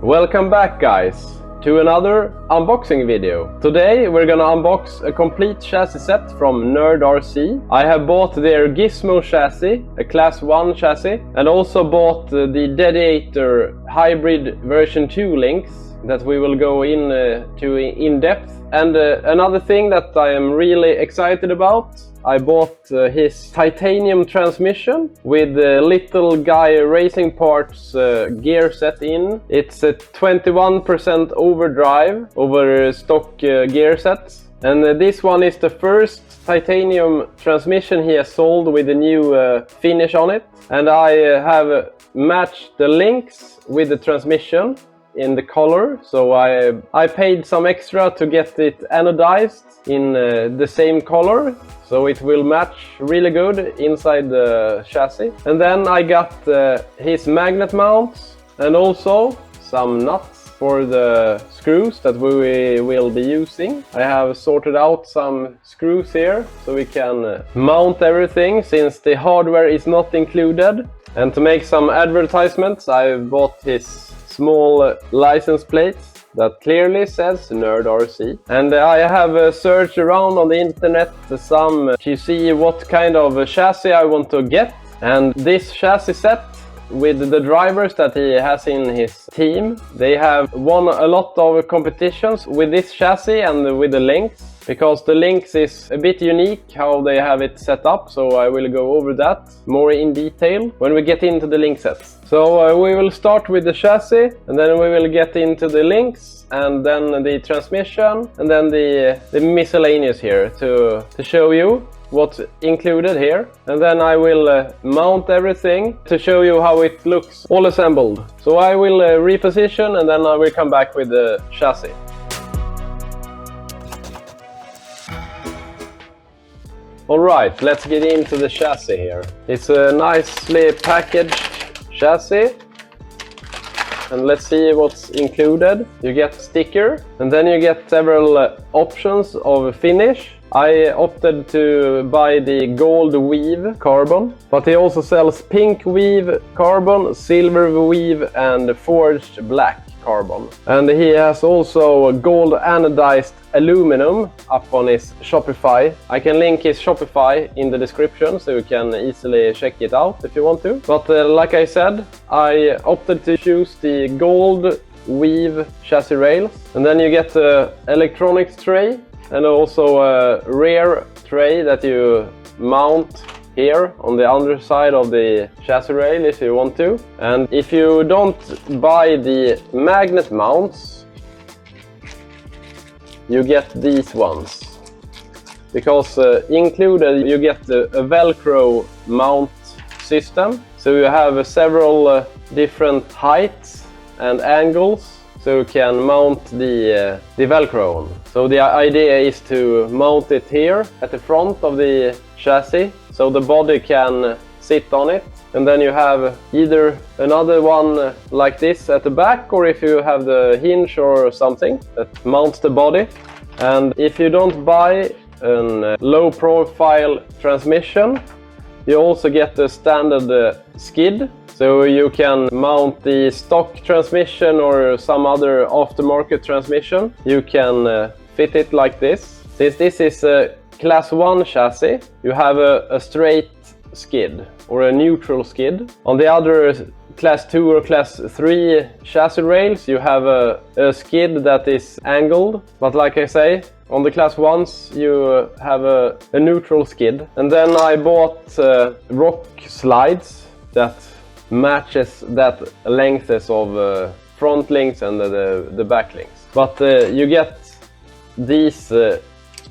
Welcome back, guys, to another unboxing video. Today we're gonna unbox a complete chassis set from NerdRC. I have bought their Gizmo chassis, a class 1 chassis, and also bought the Dediator hybrid version 2 links that we will go in depth. And another thing that I am really excited about, I bought his titanium transmission with little guy racing parts gear set in. It's a 21% overdrive over stock gear sets. And this one is the first titanium transmission he has sold with a new finish on it. And I have matched the links with the transmission in the color, so I paid some extra to get it anodized in the same color, so it will match really good inside the chassis. And then I got his magnet mounts and also some nuts for the screws that we will be using. I have sorted out some screws here so we can mount everything since the hardware is not included. And to make some advertisements, I bought his small license plates that clearly says NerdRC. And I have searched around on the internet to see what kind of chassis I want to get. And this chassis set with the drivers that he has in his team, they have won a lot of competitions with this chassis and with the links, because the links is a bit unique how they have it set up, so I will go over that more in detail when we get into the link sets. So we will start with the chassis, and then we will get into the links, and then the transmission, and then the miscellaneous here to show you what's included here. And then I will mount everything to show you how it looks all assembled. So I will reposition, and then I will come back with the chassis. Alright, let's get into the chassis here. It's a nicely packaged chassis. And let's see what's included. You get a sticker, and then you get several options of finish. I opted to buy the gold weave carbon, but he also sells pink weave carbon, silver weave, and forged black carbon. And he has also gold anodized aluminum up on his Shopify. I can link his Shopify in the description so you can easily check it out if you want to. But like I said, I opted to choose the gold weave chassis rails. And then you get the electronics tray and also a rear tray that you mount here on the underside of the chassis rail if you want to. And if you don't buy the magnet mounts, you get these ones, because included you get a Velcro mount system, so you have several different heights and angles so you can mount the Velcro on. So the idea is to mount it here at the front of the chassis so the body can sit on it. And then you have either another one like this at the back, or if you have the hinge or something that mounts the body. And if you don't buy a low profile transmission, you also get the standard skid. So you can mount the stock transmission or some other aftermarket transmission. You can fit it like this. Since this is a class 1 chassis, you have a straight skid or a neutral skid. On the other class 2 or class 3 chassis rails, you have a skid that is angled. But like I say, on the class 1s you have a neutral skid. And then I bought rock slides that matches that lengths of front links and the back links. But you get these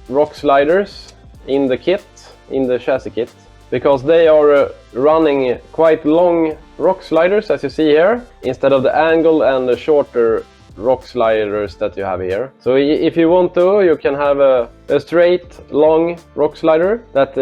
rock sliders in the kit, in the chassis kit, because they are running quite long rock sliders as you see here, instead of the angle and the shorter rock sliders that you have here. So if you want to, you can have a straight long rock slider that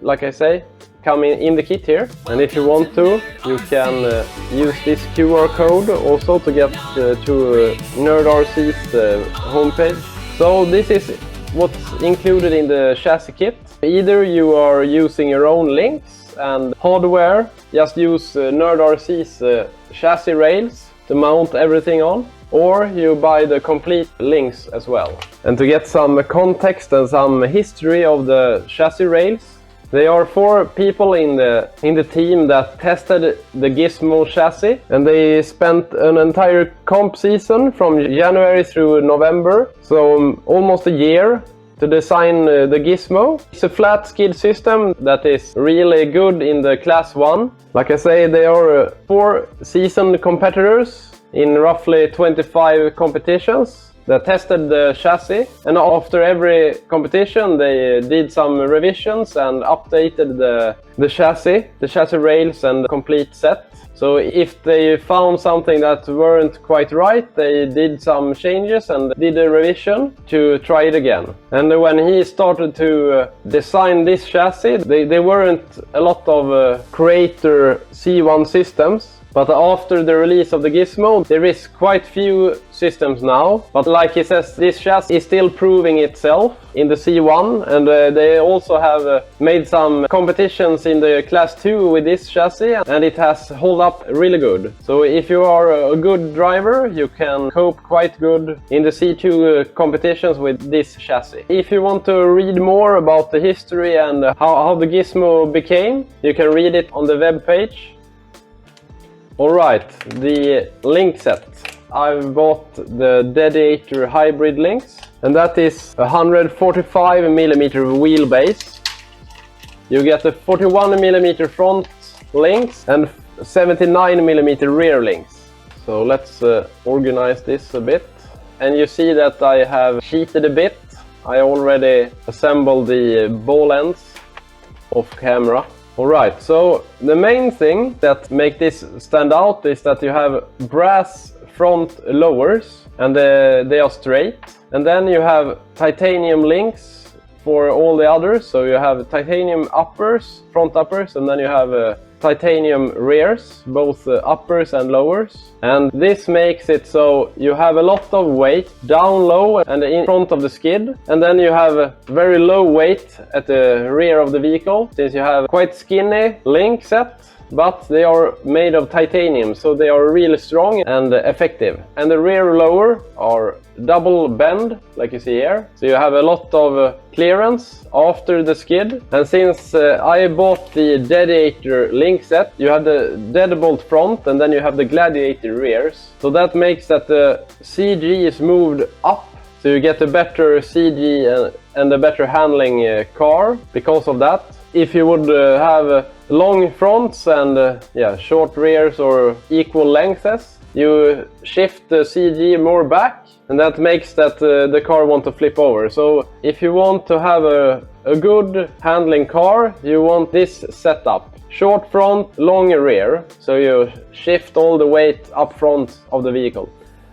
like I say come in the kit here. And if you want to, you can use this QR code also to get to NerdRC's homepage. So this is what's included in the chassis kit. Either you are using your own links and hardware, just use NerdRC's chassis rails, to mount everything on, or you buy the complete links as well. And to get some context and some history of the chassis rails, there are 4 people in the team that tested the Gizmo chassis, and they spent an entire comp season from January through November, so almost a year, to design the Gizmo. It's a flat skid system that is really good in the class 1. Like I say, there are 4 seasoned competitors in roughly 25 competitions that tested the chassis, and after every competition they did some revisions and updated the chassis rails and the complete set. So if they found something that weren't quite right, they did some changes and did a revision to try it again. And when he started to design this chassis, they weren't a lot of Creator C1 systems. But after the release of the Gizmo, there is quite few systems now. But like he says, this chassis is still proving itself in the C1, and they also have made some competitions in the class 2 with this chassis, and it has held up really good. So if you are a good driver, you can cope quite good in the C2 competitions with this chassis. If you want to read more about the history and how the Gizmo became, you can read it on the web page. Alright, the link set. I've bought the Dediator hybrid links, and that is a 145mm wheelbase. You get the 41mm front links and 79mm rear links. So let's organize this a bit. And you see that I have cheated a bit. I already assembled the ball ends off camera. Alright, so the main thing that make this stand out is that you have brass front lowers, and they are straight. And then you have titanium links for all the others. So you have titanium uppers, front uppers, and then you have titanium rears, both uppers and lowers. And this makes it so you have a lot of weight down low and in front of the skid, and then you have a very low weight at the rear of the vehicle, since you have quite skinny link set, but they are made of titanium, so they are really strong and effective. And the rear lower are double bend, like you see here, so you have a lot of clearance after the skid. And since I bought the Dediator link set, you have the deadbolt front and then you have the Gladiator rears, so that makes that the CG is moved up, so you get a better CG and a better handling car because of that. If you would have long fronts and short rears or equal lengths, you shift the CG more back, and that makes that the car want to flip over. So if you want to have a good handling car, you want this setup. Short front, long rear, so you shift all the weight up front of the vehicle.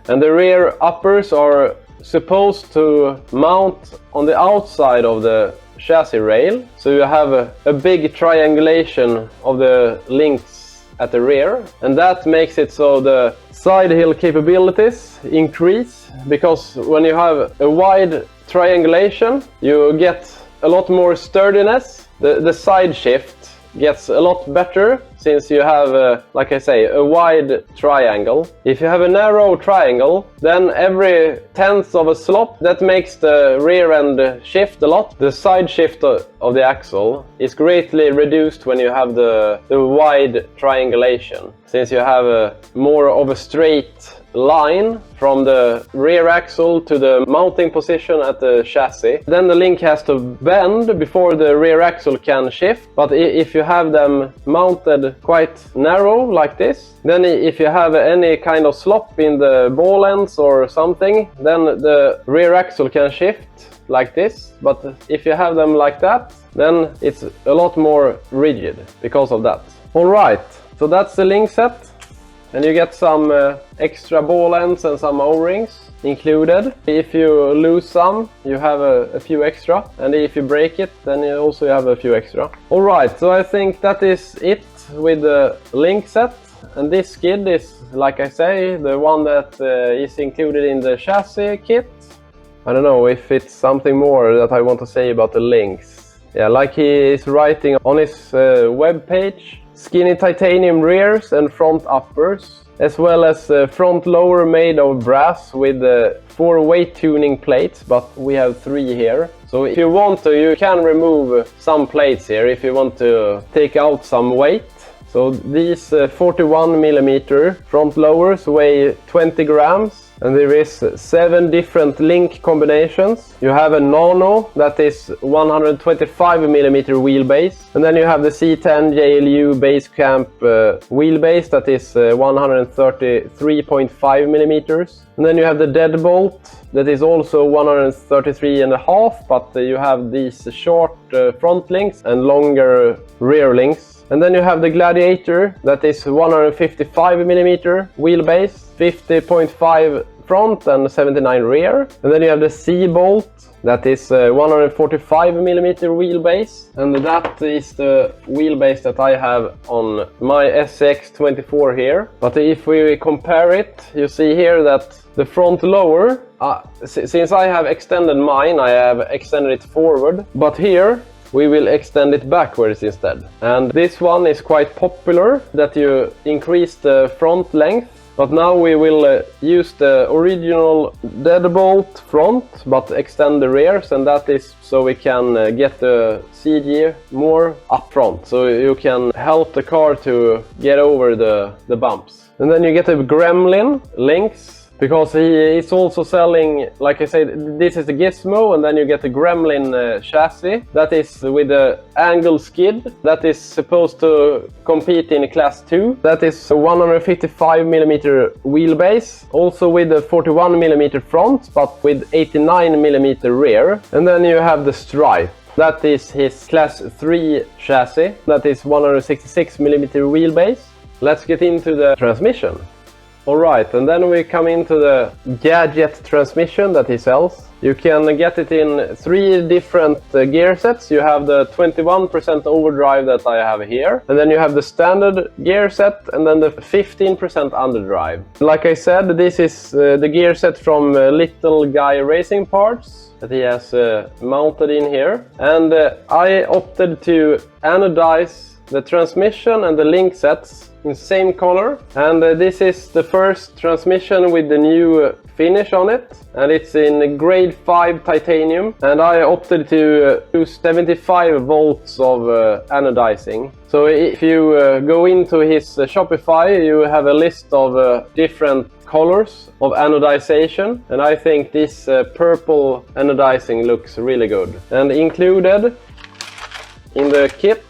And the rear uppers are supposed to mount on the outside of the chassis rail, so you have a big triangulation of the links at the rear, and that makes it so the side hill capabilities increase, because when you have a wide triangulation you get a lot more sturdiness. The side shift gets a lot better since you have, like I say, a wide triangle. If you have a narrow triangle, then every tenth of a slop, that makes the rear end shift a lot. The side shift of the axle is greatly reduced when you have the wide triangulation, since you have more of a straight line from the rear axle to the mounting position at the chassis. Then the link has to bend before the rear axle can shift, but if you have them mounted quite narrow like this, then if you have any kind of slop in the ball ends or something, then the rear axle can shift like this. But if you have them like that, then it's a lot more rigid because of that. Alright, so that's the link set. And you get some extra ball ends and some O-rings included. If you lose some, you have a few extra. And if you break it, then you also have a few extra. Alright, so I think that is it with the link set. And this skid is, like I say, the one that is included in the chassis kit. I don't know if it's something more that I want to say about the links. Yeah, like he is writing on his web page. Skinny titanium rears and front uppers, as well as a front lower made of brass with 4 weight tuning plates, but we have 3 here. So if you want to, you can remove some plates here if you want to take out some weight. So these 41mm front lowers weigh 20 grams. And there is 7 different link combinations. You have a nano that is 125mm wheelbase. And then you have the C10 JLU base camp wheelbase that is 133.5mm. And then you have the deadbolt that is also 133.5, but you have these short front links and longer rear links. And then you have the Gladiator that is 155mm wheelbase, 50.5 front and 79 rear. And then you have the C-bolt that is 145mm wheelbase, and that is the wheelbase that I have on my SCX24 here. But if we compare it, you see here that the front lower, since I have extended mine, I have extended it forward, but here we will extend it backwards instead. And this one is quite popular, that you increase the front length. But now we will use the original deadbolt front, but extend the rears, and that is so we can get the CG more up front, so you can help the car to get over the bumps. And then you get a Gremlin links, because he is also selling, like I said, this is the Gizmo, and then you get the Gremlin chassis that is with the angle skid that is supposed to compete in class 2. That is 155mm wheelbase, also with the 41mm front, but with 89mm rear. And then you have the Stripe. That is his class 3 chassis, that is 166mm wheelbase. Let's get into the transmission. Alright, and then we come into the gadget transmission that he sells. You can get it in 3 different gear sets. You have the 21% overdrive that I have here, and then you have the standard gear set, and then the 15% underdrive. Like I said, this is the gear set from Little Guy Racing Parts that he has mounted in here. And I opted to anodize the transmission and the link sets in same color, and this is the first transmission with the new finish on it, and it's in grade 5 titanium, and I opted to use 75 volts of anodizing. So if you go into his Shopify, you have a list of different colors of anodization, and I think this purple anodizing looks really good. And included in the kit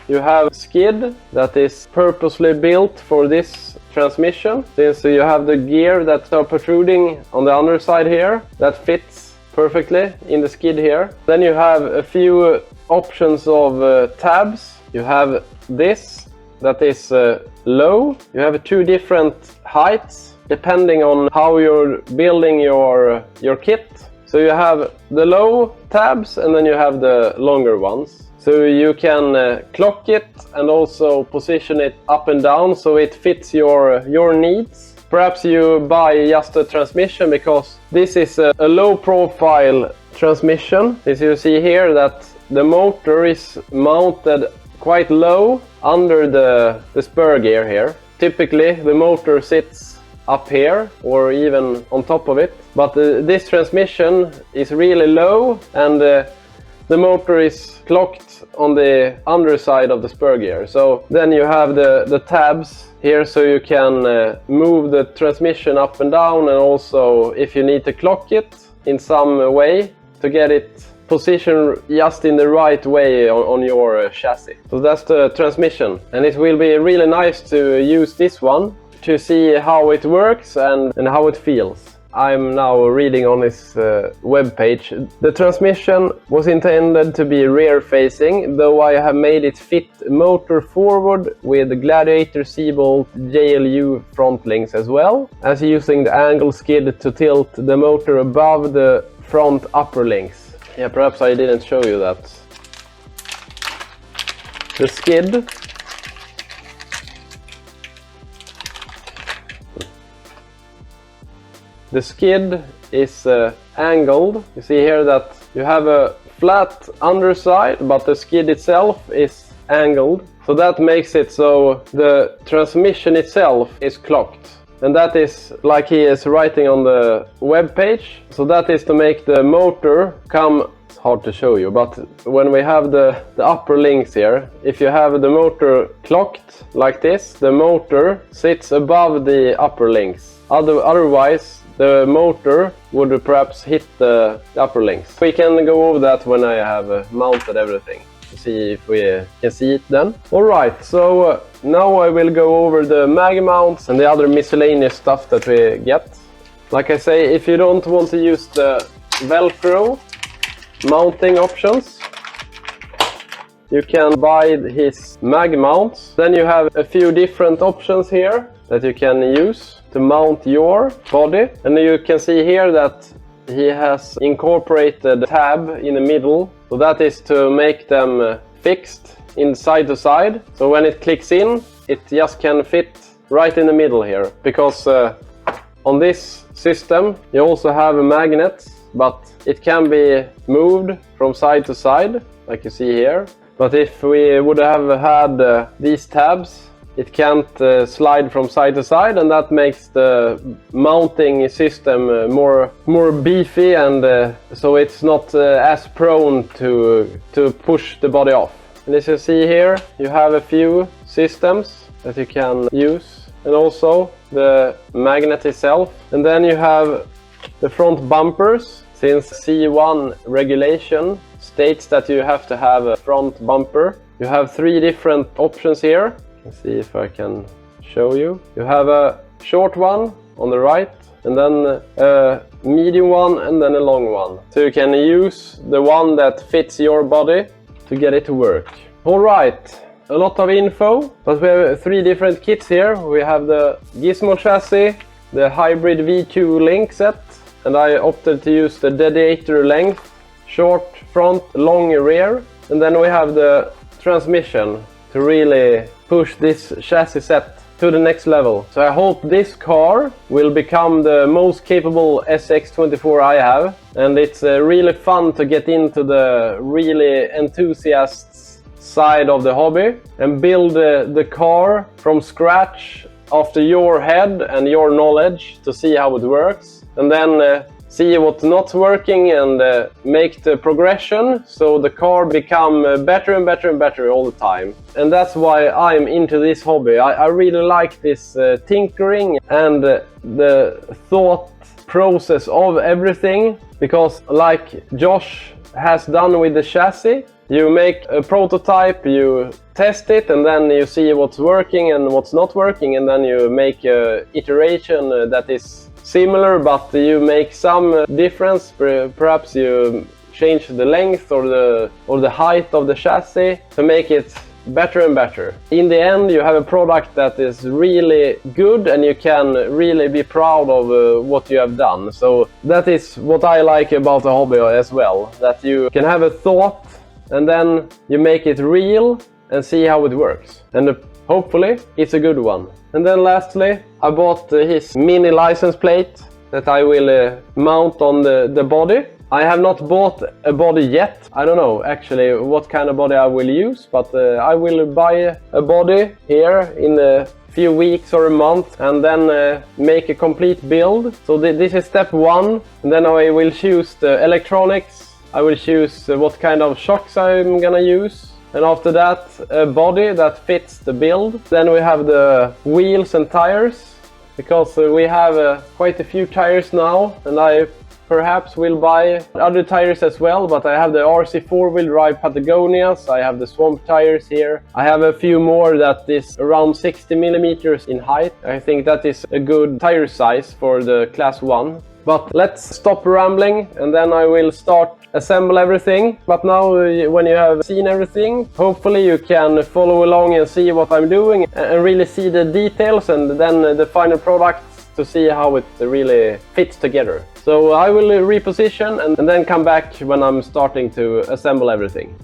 you have skid that is purposely built for this transmission, since you have the gear that are protruding on the underside here that fits perfectly in the skid here. Then you have a few options of tabs. You have this that is low. You have 2 different heights depending on how you're building your kit. So you have the low tabs, and then you have the longer ones. So you can clock it and also position it up and down so it fits your needs. Perhaps you buy just a transmission, because this is a low profile transmission. As you see here that the motor is mounted quite low under the spur gear here. Typically the motor sits up here or even on top of it, but this transmission is really low, and the motor is clocked on the underside of the spur gear. So then you have the tabs here, so you can move the transmission up and down, and also if you need to clock it in some way to get it positioned just in the right way on your chassis. So that's the transmission, and it will be really nice to use this one to see how it works and how it feels. I'm now reading on his webpage. The transmission was intended to be rear-facing, though I have made it fit motor forward with Gladiator C-bolt JLU front links, as well as using the angle skid to tilt the motor above the front upper links. Yeah, perhaps I didn't show you that. The skid . The skid is angled. You see here that you have a flat underside, but the skid itself is angled. So that makes it so the transmission itself is clocked. And that is like he is writing on the web page. So that is to make the motor come, it's hard to show you, but when we have the upper links here, if you have the motor clocked like this, the motor sits above the upper links. Otherwise, the motor would perhaps hit the upper links. We can go over that when I have mounted everything. See if we can see it then. Alright, so now I will go over the mag mounts and the other miscellaneous stuff that we get. Like I say, if you don't want to use the Velcro mounting options, you can buy his mag mounts. Then you have a few different options here that you can use to mount your body. And you can see here that he has incorporated a tab in the middle. So that is to make them fixed in side to side. So when it clicks in, it just can fit right in the middle here. Because on this system, you also have a magnet, but it can be moved from side to side, like you see here. But if we would have had these tabs, it can't slide from side to side, and that makes the mounting system more beefy, and so it's not as prone to push the body off. And as you see here, you have a few systems that you can use, and also the magnet itself. And then you have the front bumpers, since C1 regulation states that you have to have a front bumper. You have 3 different options here. Let's see if I can show you. You have a short one on the right, and then a medium one, and then a long one. So you can use the one that fits your body to get it to work. Alright, a lot of info, but we have 3 different kits here. We have the Gizmo chassis, the hybrid V2 link set, and I opted to use the dedicator length, short front, long rear. And then we have the transmission to really push this chassis set to the next level. So I hope this car will become the most capable SCX24 I have, and it's really fun to get into the really enthusiasts side of the hobby and build the car from scratch after your head and your knowledge to see how it works, and then see what's not working and make the progression so the car become better and better and better all the time. And that's why I'm into this hobby. I really like this tinkering and the thought process of everything, because like Josh has done with the chassis, you make a prototype, you test it, and then you see what's working and what's not working, and then you make an iteration that is similar, but you make some difference. Perhaps you change the length or the height of the chassis to make it better and better. In the end, you have a product that is really good, and you can really be proud of what you have done. So that is what I like about the hobby as well, that you can have a thought and then you make it real and see how it works. And hopefully it's a good one. And then lastly, I bought his mini license plate that I will mount on the body. I have not bought a body yet. I don't know actually what kind of body I will use, but I will buy a body here in a few weeks or a month, and then make a complete build. So this is step 1, and then I will choose the electronics. I will choose what kind of shocks I'm gonna use. And after that, a body that fits the build. Then we have the wheels and tires, because we have quite a few tires now, and I perhaps will buy other tires as well, but I have the RC 4-wheel drive Patagonias, I have the swamp tires here. I have a few more that is around 60 millimeters in height. I think that is a good tire size for the class 1. But let's stop rambling, and then I will start assemble everything. But now when you have seen everything, hopefully you can follow along and see what I'm doing and really see the details, and then the final product to see how it really fits together. So I will reposition and then come back when I'm starting to assemble everything.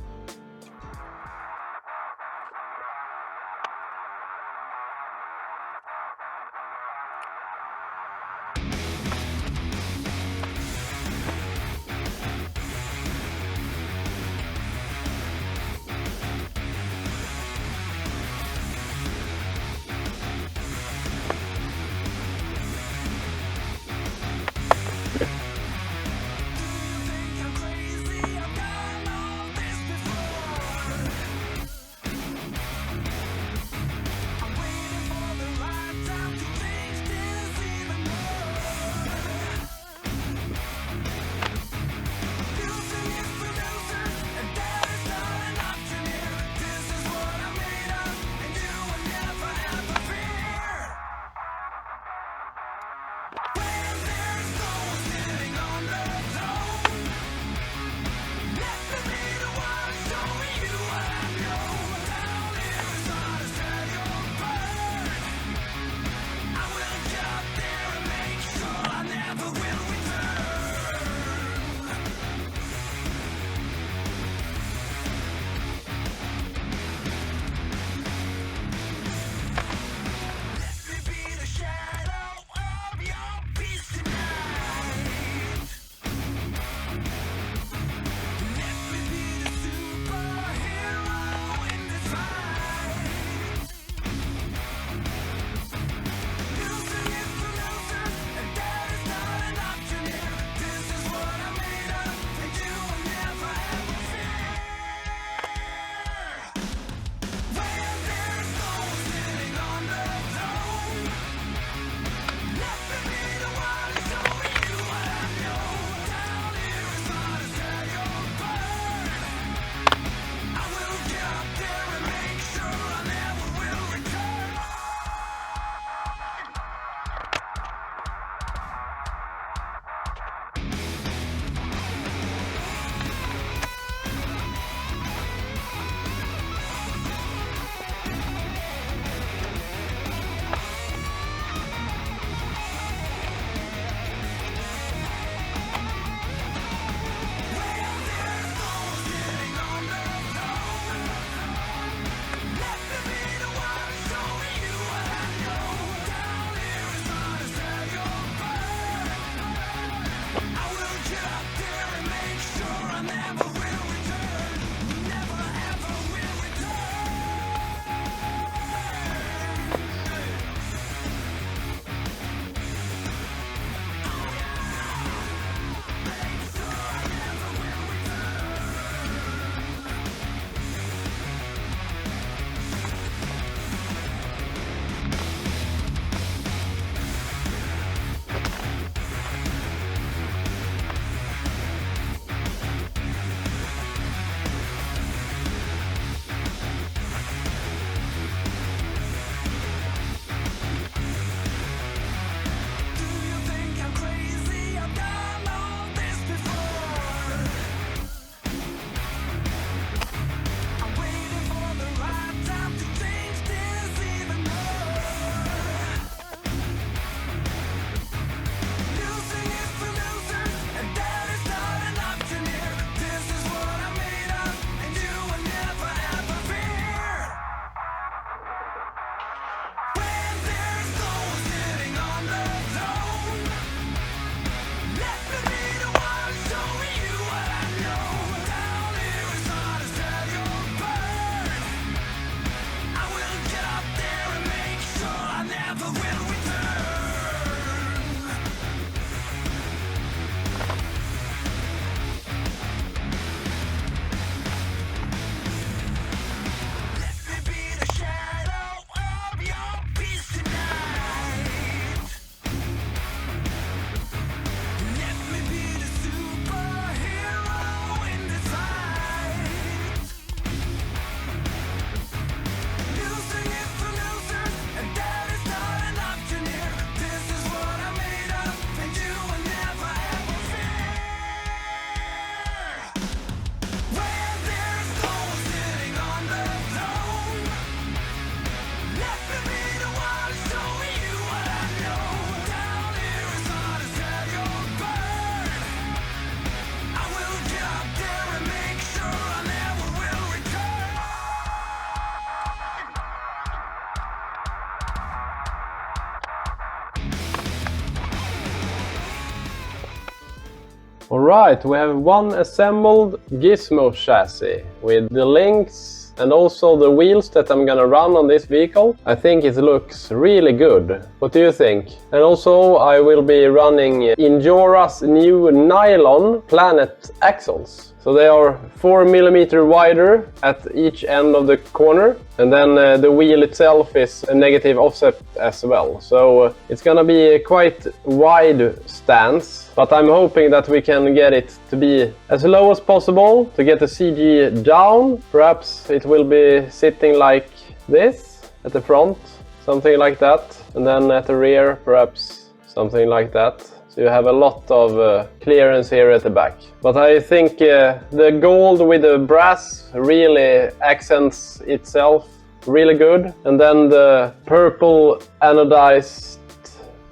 Alright, we have one assembled Gizmo chassis with the links and also the wheels that I'm gonna run on this vehicle. I think it looks really good. What do you think? And also I will be running Injora's new nylon planet axles. So they are 4 mm wider at each end of the corner, and then the wheel itself is a negative offset as well. So it's gonna be a quite wide stance, but I'm hoping that we can get it to be as low as possible to get the CG down. Perhaps it will be sitting like this at the front, something like that, and then at the rear perhaps something like that. So you have a lot of clearance here at the back. But I think the gold with the brass really accents itself really good. And then the purple anodized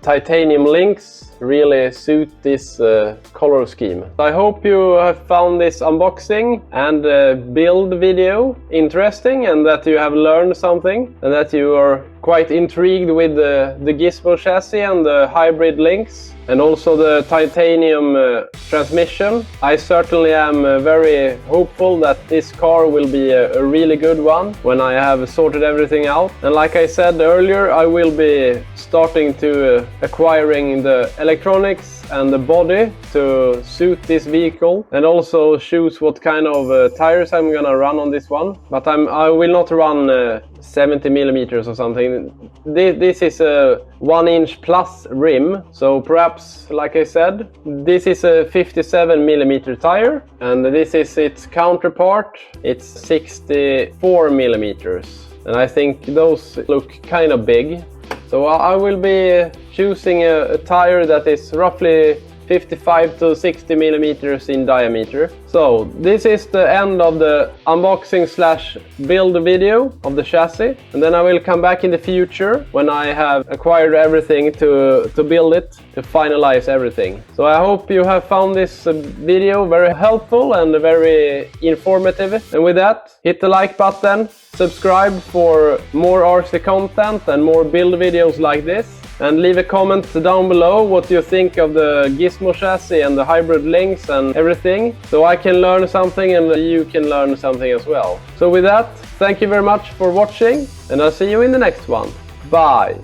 titanium links really suit this color scheme. I hope you have found this unboxing and build video interesting, and that you have learned something, and that you are quite intrigued with the Gizmo chassis and the hybrid links, and also the titanium transmission. I certainly am very hopeful that this car will be a really good one when I have sorted everything out. And like I said earlier, I will be starting to acquiring the electronics and the body to suit this vehicle, and also choose what kind of tires I'm gonna run on this one. But I will not run 70 millimeters or something. This is a 1-inch plus rim, so perhaps, like I said, this is a 57 millimeter tire, and this is its counterpart. It's 64 millimeters, and I think those look kind of big. So I will be choosing a tire that is roughly 55 to 60 millimeters in diameter. So this is the end of the unboxing slash build video of the chassis, and then I will come back in the future when I have acquired everything to build it, to finalize everything. So I hope you have found this video very helpful and very informative. And with that, hit the like button, subscribe for more RC content and more build videos like this. And leave a comment down below what you think of the Gizmo chassis and the hybrid links and everything, so I can learn something and you can learn something as well. So with that, thank you very much for watching, and I'll see you in the next one. Bye!